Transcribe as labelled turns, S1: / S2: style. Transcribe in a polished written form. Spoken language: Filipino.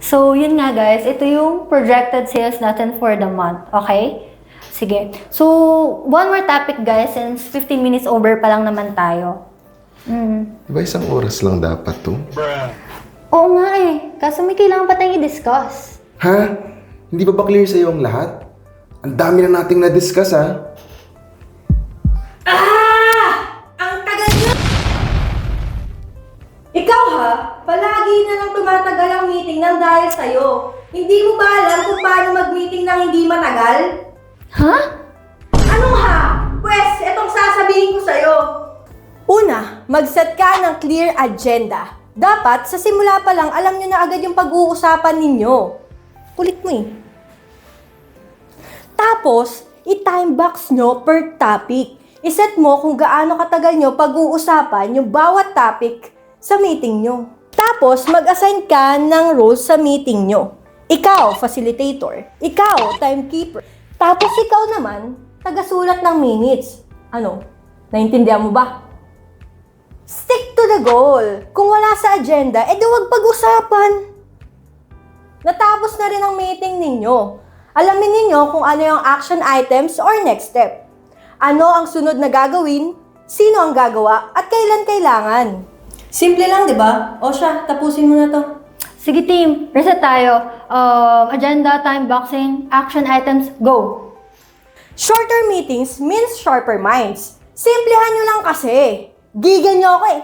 S1: So, yun nga guys, ito yung projected sales natin for the month, okay? Sige. So, one more topic guys, since 15 minutes over pa lang naman tayo.
S2: Diba isang oras lang dapat to?
S1: Oo nga eh, kaso may kailangan pa tayong i-discuss.
S2: Ha? Hindi ba clear sa'yo ang lahat? Ang dami na nating na-discuss ha?
S3: Ang tagal niyo! Ikaw ha, palagi na lang tumatagal ang meeting nang dahil sa'yo. Hindi mo ba alam kung paano mag-meeting nang hindi matagal?
S1: Ha?
S3: Ano ha? Pwes, etong sasabihin ko sa'yo. Una, mag-set ka ng clear agenda. Dapat, sa simula pa lang, alam nyo na agad yung pag-uusapan ninyo. Kulit mo eh. Tapos, i-time box nyo per topic. Iset mo kung gaano katagal nyo pag-uusapan yung bawat topic sa meeting nyo. Tapos, mag-assign ka ng roles sa meeting nyo. Ikaw, facilitator. Ikaw, timekeeper. Tapos, ikaw naman, tagasulat ng minutes. Ano? Naintindihan mo ba? Stick to the goal. Kung wala sa agenda, edi wag pag-usapan. Natapos na rin ang meeting ninyo. Alamin ninyo kung ano yung action items or next step. Ano ang sunod na gagawin, sino ang gagawa, at kailan kailangan. Simple lang, di ba? O siya, tapusin mo na to.
S1: Sige team, reset tayo. Agenda, time boxing, action items, go!
S3: Shorter meetings means sharper minds. Simplihan nyo lang kasi. Gigan nyo ako eh.